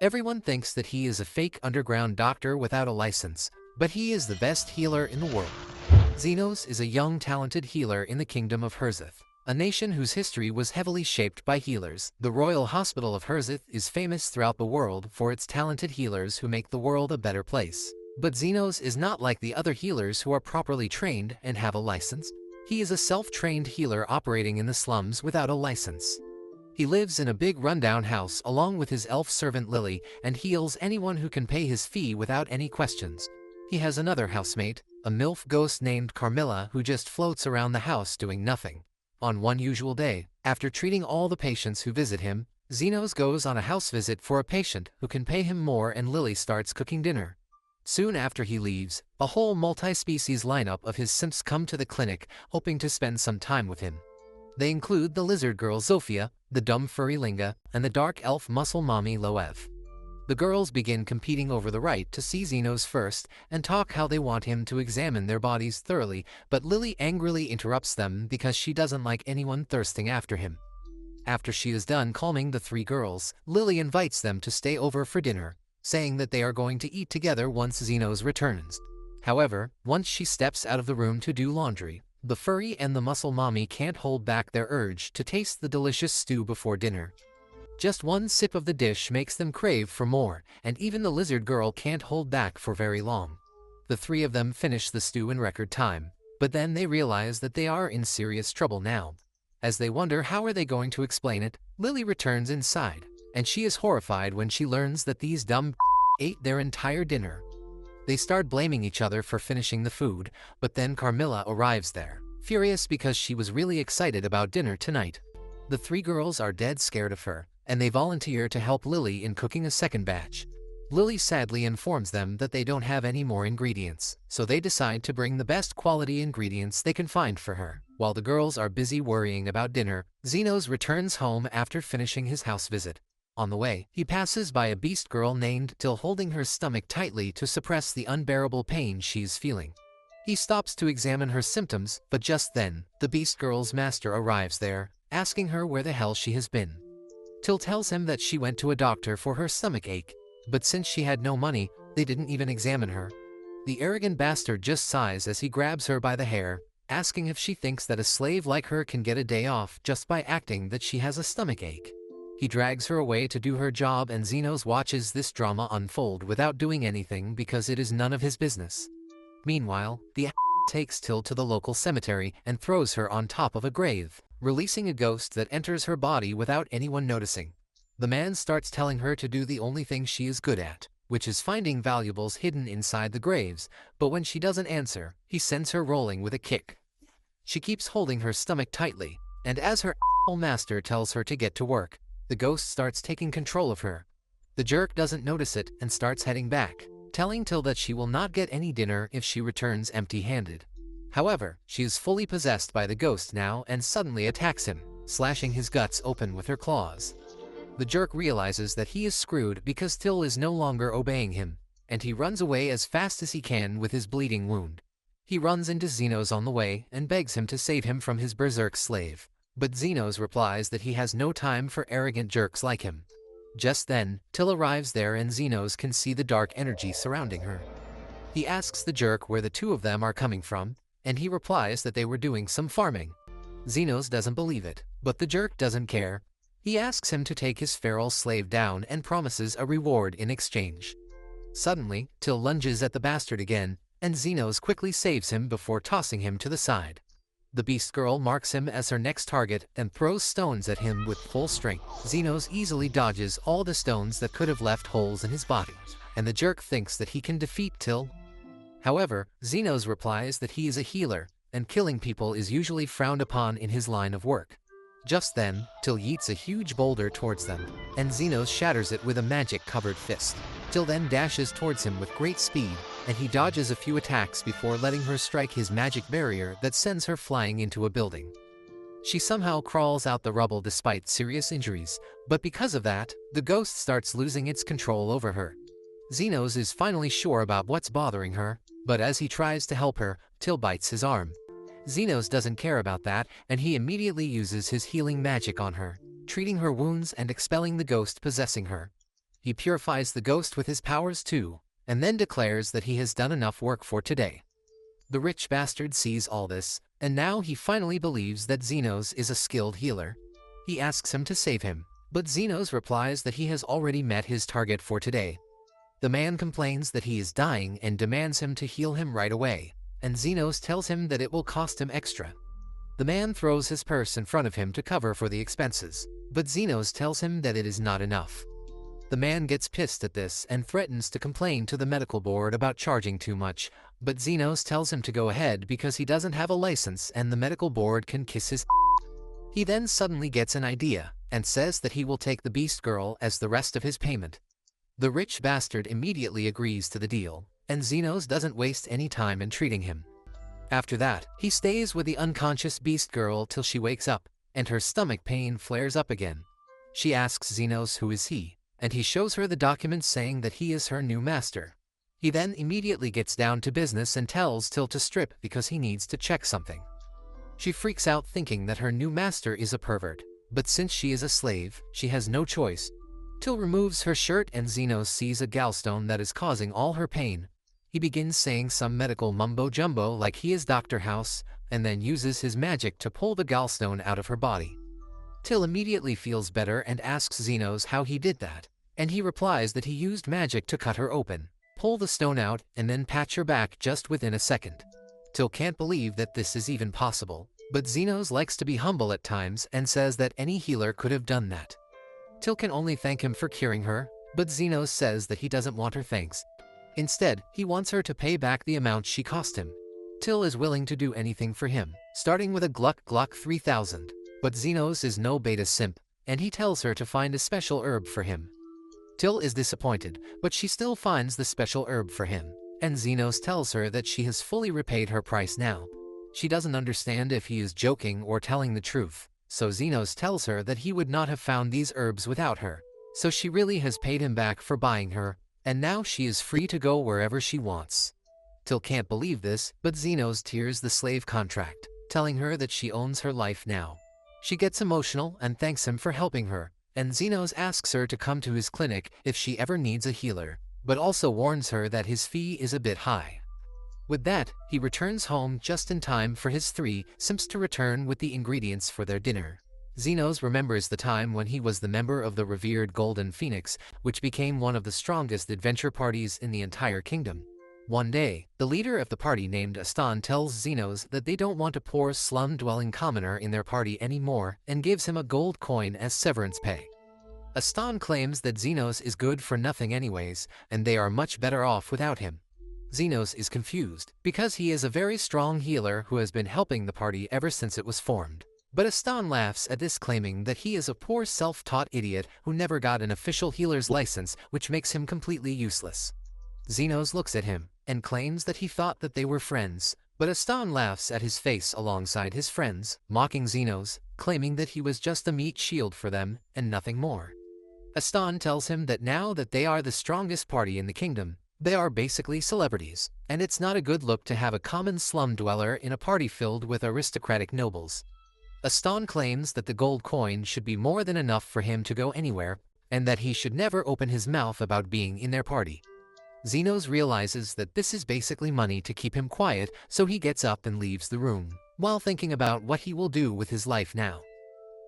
Everyone thinks that he is a fake underground doctor without a license, but he is the best healer in the world. Xenos is a young, talented healer in the kingdom of Herzith, a nation whose history was heavily shaped by healers. The Royal Hospital of Herzith is famous throughout the world for its talented healers who make the world a better place. But Xenos is not like the other healers who are properly trained and have a license. He is a self-trained healer operating in the slums without a license. He lives in a big rundown house along with his elf servant Lily and heals anyone who can pay his fee without any questions. He has another housemate, a MILF ghost named Carmilla, who just floats around the house doing nothing. On one usual day, after treating all the patients who visit him, Xenos goes on a house visit for a patient who can pay him more and Lily starts cooking dinner. Soon after he leaves, a whole multi-species lineup of his simps come to the clinic, hoping to spend some time with him. They include the lizard girl Zofia, the dumb furry Linga, and the dark elf muscle mommy Loev. The girls begin competing over the right to see Xenos first and talk how they want him to examine their bodies thoroughly, but Lily angrily interrupts them because she doesn't like anyone thirsting after him. After she is done calming the three girls, Lily invites them to stay over for dinner, saying that they are going to eat together once Xenos returns. However, once she steps out of the room to do laundry, the furry and the muscle mommy can't hold back their urge to taste the delicious stew before dinner. Just one sip of the dish makes them crave for more, and even the lizard girl can't hold back for very long. The three of them finish the stew in record time, but then they realize that they are in serious trouble now. As they wonder how are they going to explain it, Lily returns inside, and she is horrified when she learns that these dumb ate their entire dinner. They start blaming each other for finishing the food, but then Carmilla arrives there, furious because she was really excited about dinner tonight. The three girls are dead scared of her, and they volunteer to help Lily in cooking a second batch. Lily sadly informs them that they don't have any more ingredients, so they decide to bring the best quality ingredients they can find for her. While the girls are busy worrying about dinner, Xenos returns home after finishing his house visit. On the way, he passes by a beast girl named Till holding her stomach tightly to suppress the unbearable pain she's feeling. He stops to examine her symptoms, but just then, the beast girl's master arrives there, asking her where the hell she has been. Till tells him that she went to a doctor for her stomach ache, but since she had no money, they didn't even examine her. The arrogant bastard just sighs as he grabs her by the hair, asking if she thinks that a slave like her can get a day off just by acting that she has a stomach ache. He drags her away to do her job and Xenos watches this drama unfold without doing anything because it is none of his business. Meanwhile, the takes Till to the local cemetery and throws her on top of a grave, releasing a ghost that enters her body without anyone noticing. The man starts telling her to do the only thing she is good at, which is finding valuables hidden inside the graves, but when she doesn't answer, he sends her rolling with a kick. She keeps holding her stomach tightly, and as her master tells her to get to work, the ghost starts taking control of her. The jerk doesn't notice it and starts heading back, telling Till that she will not get any dinner if she returns empty-handed. However, she is fully possessed by the ghost now and suddenly attacks him, slashing his guts open with her claws. The jerk realizes that he is screwed because Till is no longer obeying him, and he runs away as fast as he can with his bleeding wound. He runs into Xenos on the way and begs him to save him from his berserk slave, but Xenos replies that he has no time for arrogant jerks like him. Just then, Till arrives there and Xenos can see the dark energy surrounding her. He asks the jerk where the two of them are coming from, and he replies that they were doing some farming. Xenos doesn't believe it, but the jerk doesn't care. He asks him to take his feral slave down and promises a reward in exchange. Suddenly, Till lunges at the bastard again, and Xenos quickly saves him before tossing him to the side. The beast girl marks him as her next target and throws stones at him with full strength. Xenos easily dodges all the stones that could have left holes in his body, and the jerk thinks that he can defeat Till. However, Xenos replies that he is a healer, and killing people is usually frowned upon in his line of work. Just then, Till yeets a huge boulder towards them, and Xenos shatters it with a magic-covered fist. Till then dashes towards him with great speed, and he dodges a few attacks before letting her strike his magic barrier that sends her flying into a building. She somehow crawls out the rubble despite serious injuries, but because of that, the ghost starts losing its control over her. Xenos is finally sure about what's bothering her, but as he tries to help her, Till bites his arm. Xenos doesn't care about that, and he immediately uses his healing magic on her, treating her wounds and expelling the ghost possessing her. He purifies the ghost with his powers too, and then declares that he has done enough work for today. The rich bastard sees all this, and now he finally believes that Xenos is a skilled healer. He asks him to save him, but Xenos replies that he has already met his target for today. The man complains that he is dying and demands him to heal him right away, and Xenos tells him that it will cost him extra. The man throws his purse in front of him to cover for the expenses, but Xenos tells him that it is not enough. The man gets pissed at this and threatens to complain to the medical board about charging too much, but Xenos tells him to go ahead because he doesn't have a license and the medical board can kiss his. He then suddenly gets an idea and says that he will take the beast girl as the rest of his payment. The rich bastard immediately agrees to the deal, and Xenos doesn't waste any time in treating him. After that, he stays with the unconscious beast girl till she wakes up, and her stomach pain flares up again. She asks Xenos who is he, and he shows her the documents saying that he is her new master. He then immediately gets down to business and tells Till to strip because he needs to check something. She freaks out thinking that her new master is a pervert, but since she is a slave, she has no choice. Till removes her shirt and Xenos sees a gallstone that is causing all her pain. He begins saying some medical mumbo-jumbo like he is Dr. House, and then uses his magic to pull the gallstone out of her body. Till immediately feels better and asks Xenos how he did that, and he replies that he used magic to cut her open, pull the stone out, and then patch her back just within a second. Till can't believe that this is even possible, but Xenos likes to be humble at times and says that any healer could have done that. Till can only thank him for curing her, but Xenos says that he doesn't want her thanks. Instead, he wants her to pay back the amount she cost him. Till is willing to do anything for him, starting with a Gluck 3000, but Xenos is no beta simp, and he tells her to find a special herb for him. Till is disappointed, but she still finds the special herb for him, and Xenos tells her that she has fully repaid her price now. She doesn't understand if he is joking or telling the truth, so Xenos tells her that he would not have found these herbs without her, so she really has paid him back for buying her, and now she is free to go wherever she wants. Till can't believe this, but Xenos tears the slave contract, telling her that she owns her life now. She gets emotional and thanks him for helping her, and Xenos asks her to come to his clinic if she ever needs a healer, but also warns her that his fee is a bit high. With that, he returns home just in time for his three simps to return with the ingredients for their dinner. Xenos remembers the time when he was the member of the revered Golden Phoenix, which became one of the strongest adventure parties in the entire kingdom. One day, the leader of the party named Aston tells Xenos that they don't want a poor slum-dwelling commoner in their party anymore and gives him a gold coin as severance pay. Aston claims that Xenos is good for nothing anyways, and they are much better off without him. Xenos is confused, because he is a very strong healer who has been helping the party ever since it was formed. But Aston laughs at this, claiming that he is a poor self-taught idiot who never got an official healer's license, which makes him completely useless. Xenos looks at him, and claims that he thought that they were friends, but Aston laughs at his face alongside his friends, mocking Xenos, claiming that he was just a meat shield for them, and nothing more. Aston tells him that now that they are the strongest party in the kingdom, they are basically celebrities, and it's not a good look to have a common slum dweller in a party filled with aristocratic nobles. Aston claims that the gold coin should be more than enough for him to go anywhere, and that he should never open his mouth about being in their party. Xenos realizes that this is basically money to keep him quiet, so he gets up and leaves the room, while thinking about what he will do with his life now.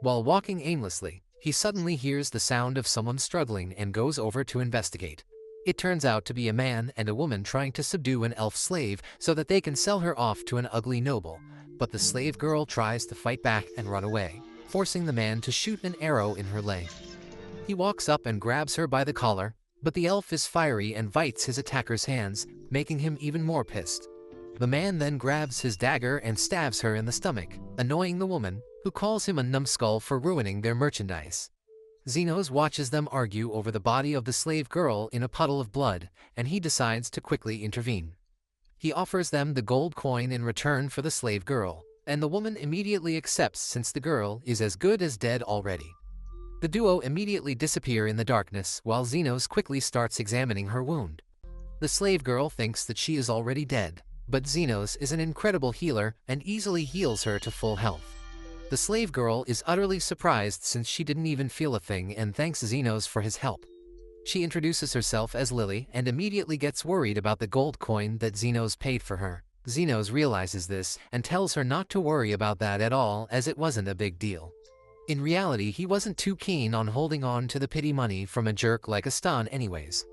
While walking aimlessly, he suddenly hears the sound of someone struggling and goes over to investigate. It turns out to be a man and a woman trying to subdue an elf slave so that they can sell her off to an ugly noble, but the slave girl tries to fight back and run away, forcing the man to shoot an arrow in her leg. He walks up and grabs her by the collar, but the elf is fiery and bites his attacker's hands, making him even more pissed. The man then grabs his dagger and stabs her in the stomach, annoying the woman, who calls him a numbskull for ruining their merchandise. Xenos watches them argue over the body of the slave girl in a puddle of blood, and he decides to quickly intervene. He offers them the gold coin in return for the slave girl, and the woman immediately accepts since the girl is as good as dead already. The duo immediately disappear in the darkness while Xenos quickly starts examining her wound. The slave girl thinks that she is already dead, but Xenos is an incredible healer and easily heals her to full health. The slave girl is utterly surprised since she didn't even feel a thing and thanks Xenos for his help. She introduces herself as Lily and immediately gets worried about the gold coin that Xenos paid for her. Xenos realizes this and tells her not to worry about that at all, as it wasn't a big deal. In reality, he wasn't too keen on holding on to the pity money from a jerk like Aston anyways.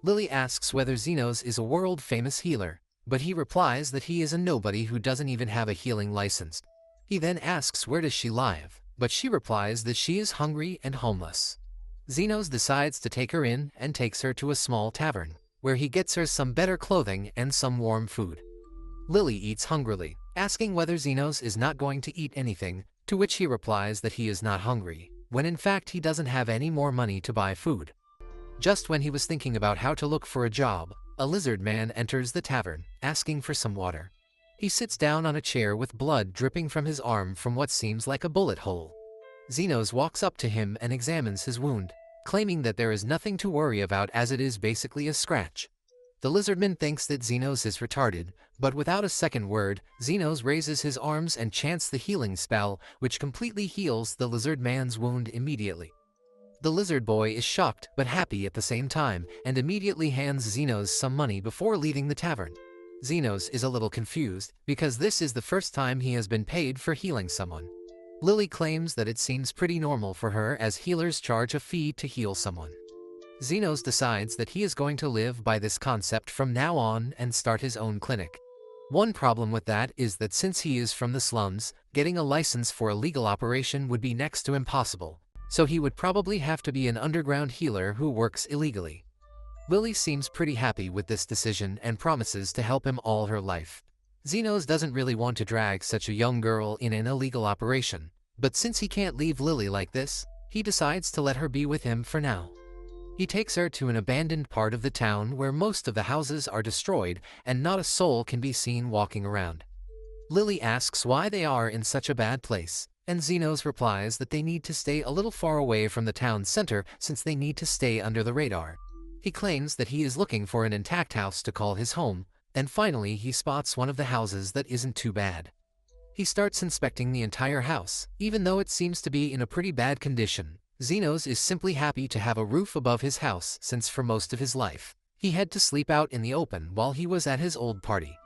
Lily asks whether Xenos is a world-famous healer, but he replies that he is a nobody who doesn't even have a healing license. He then asks where does she live, but she replies that she is hungry and homeless. Xenos decides to take her in and takes her to a small tavern, where he gets her some better clothing and some warm food. Lily eats hungrily, asking whether Xenos is not going to eat anything, to which he replies that he is not hungry, when in fact he doesn't have any more money to buy food. Just when he was thinking about how to look for a job, a lizard man enters the tavern, asking for some water. He sits down on a chair with blood dripping from his arm from what seems like a bullet hole. Xenos walks up to him and examines his wound, claiming that there is nothing to worry about as it is basically a scratch. The lizardman thinks that Xenos is retarded, but without a second word, Xenos raises his arms and chants the healing spell, which completely heals the lizard man's wound immediately. The lizard boy is shocked but happy at the same time and immediately hands Xenos some money before leaving the tavern. Xenos is a little confused because this is the first time he has been paid for healing someone. Lily claims that it seems pretty normal for her as healers charge a fee to heal someone. Xenos decides that he is going to live by this concept from now on and start his own clinic. One problem with that is that since he is from the slums, getting a license for a legal operation would be next to impossible, so he would probably have to be an underground healer who works illegally. Lily seems pretty happy with this decision and promises to help him all her life. Xenos doesn't really want to drag such a young girl in an illegal operation, but since he can't leave Lily like this, he decides to let her be with him for now. He takes her to an abandoned part of the town where most of the houses are destroyed and not a soul can be seen walking around. Lily asks why they are in such a bad place, and Xenos replies that they need to stay a little far away from the town center since they need to stay under the radar. He claims that he is looking for an intact house to call his home, and finally he spots one of the houses that isn't too bad. He starts inspecting the entire house, even though it seems to be in a pretty bad condition. Xenos is simply happy to have a roof above his house since for most of his life, he had to sleep out in the open while he was at his old party.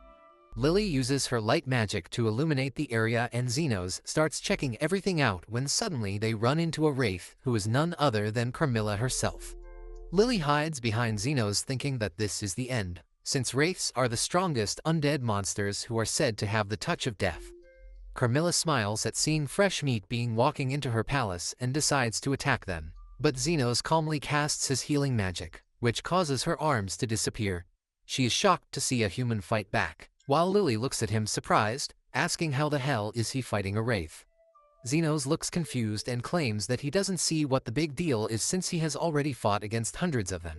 Lily uses her light magic to illuminate the area and Xenos starts checking everything out when suddenly they run into a wraith who is none other than Carmilla herself. Lily hides behind Xenos thinking that this is the end, since wraiths are the strongest undead monsters who are said to have the touch of death. Carmilla smiles at seeing fresh meat being walking into her palace and decides to attack them, but Xenos calmly casts his healing magic, which causes her arms to disappear. She is shocked to see a human fight back, while Lily looks at him surprised, asking how the hell is he fighting a wraith. Xenos looks confused and claims that he doesn't see what the big deal is since he has already fought against hundreds of them.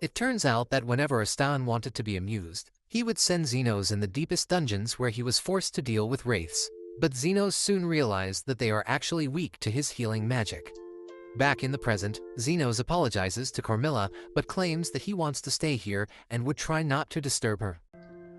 It turns out that whenever Aston wanted to be amused, he would send Xenos in the deepest dungeons where he was forced to deal with wraiths. But Xenos soon realized that they are actually weak to his healing magic. Back in the present, Xenos apologizes to Carmilla but claims that he wants to stay here and would try not to disturb her.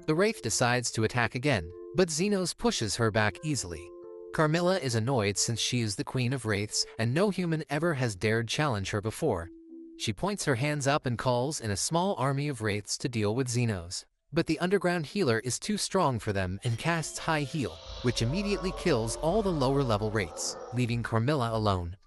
The wraith decides to attack again, but Xenos pushes her back easily. Carmilla is annoyed since she is the queen of wraiths and no human ever has dared challenge her before. She points her hands up and calls in a small army of wraiths to deal with Xenos. But the underground healer is too strong for them and casts High Heal, which immediately kills all the lower level wraiths, leaving Carmilla alone.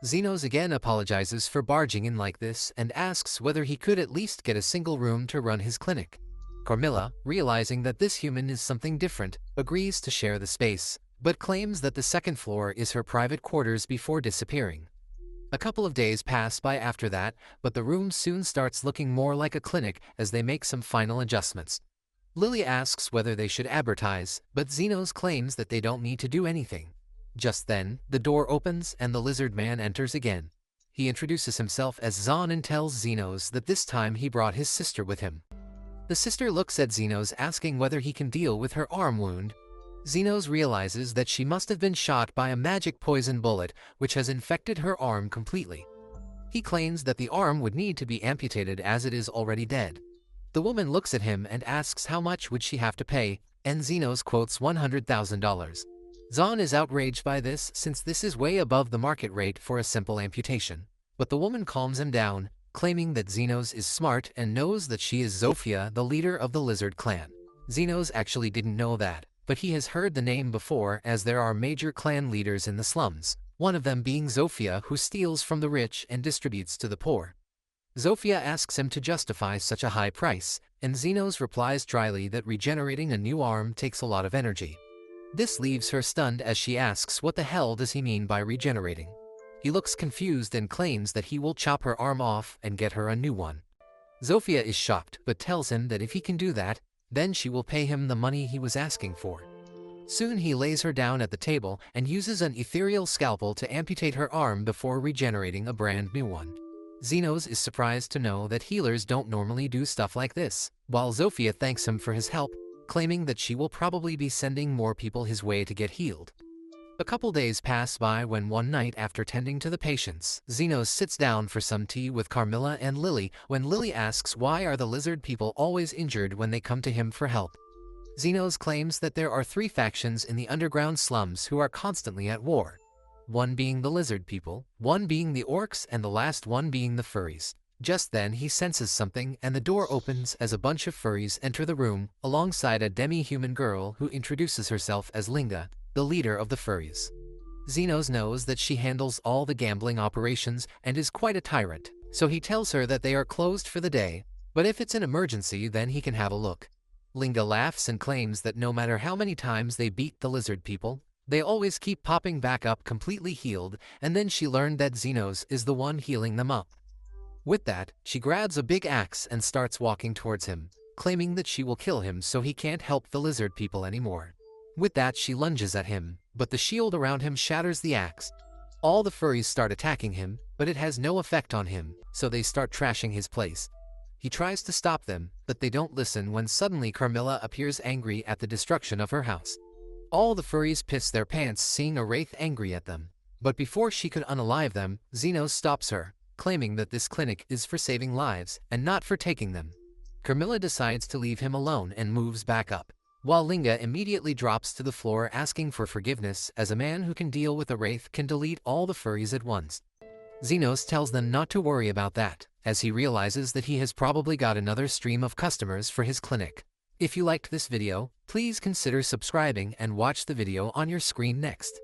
Xenos again apologizes for barging in like this and asks whether he could at least get a single room to run his clinic. Carmilla, realizing that this human is something different, agrees to share the space, but claims that the second floor is her private quarters before disappearing. A couple of days pass by after that, but the room soon starts looking more like a clinic as they make some final adjustments. Lily asks whether they should advertise, but Xenos claims that they don't need to do anything. Just then, the door opens and the lizard man enters again. He introduces himself as Zahn and tells Xenos that this time he brought his sister with him. The sister looks at Xenos asking whether he can deal with her arm wound. Xenos realizes that she must have been shot by a magic poison bullet which has infected her arm completely. He claims that the arm would need to be amputated as it is already dead. The woman looks at him and asks how much would she have to pay, and Xenos quotes $100,000. Zahn is outraged by this since this is way above the market rate for a simple amputation. But the woman calms him down, claiming that Xenos is smart and knows that she is Zofia, the leader of the lizard clan. Xenos actually didn't know that, but he has heard the name before, as there are major clan leaders in the slums, one of them being Zofia, who steals from the rich and distributes to the poor. Zofia asks him to justify such a high price, and Xenos replies dryly that regenerating a new arm takes a lot of energy. This leaves her stunned as she asks what the hell does he mean by regenerating. He looks confused and claims that he will chop her arm off and get her a new one. Zofia is shocked but tells him that if he can do that, then she will pay him the money he was asking for. Soon he lays her down at the table and uses an ethereal scalpel to amputate her arm before regenerating a brand new one. Xenos is surprised to know that healers don't normally do stuff like this, while Zofia thanks him for his help, claiming that she will probably be sending more people his way to get healed. A couple days pass by when one night after tending to the patients, Xenos sits down for some tea with Carmilla and Lily when Lily asks why are the lizard people always injured when they come to him for help. Xenos claims that there are 3 factions in the underground slums who are constantly at war. One being the lizard people, one being the orcs, and the last one being the furries. Just then he senses something and the door opens as a bunch of furries enter the room, alongside a demi-human girl who introduces herself as Linga, the leader of the furries. Xenos knows that she handles all the gambling operations and is quite a tyrant, so he tells her that they are closed for the day, but if it's an emergency then he can have a look. Linga laughs and claims that no matter how many times they beat the lizard people, they always keep popping back up completely healed, and then she learned that Xenos is the one healing them up. With that, she grabs a big axe and starts walking towards him, claiming that she will kill him so he can't help the lizard people anymore. With that she lunges at him, but the shield around him shatters the axe. All the furries start attacking him, but it has no effect on him, so they start trashing his place. He tries to stop them, but they don't listen when suddenly Carmilla appears angry at the destruction of her house. All the furries piss their pants seeing a wraith angry at them, but before she could unalive them, Xenos stops her, claiming that this clinic is for saving lives and not for taking them. Carmilla decides to leave him alone and moves back up, while Linga immediately drops to the floor asking for forgiveness, as a man who can deal with a wraith can delete all the furries at once. Xenos tells them not to worry about that, as he realizes that he has probably got another stream of customers for his clinic. If you liked this video, please consider subscribing and watch the video on your screen next.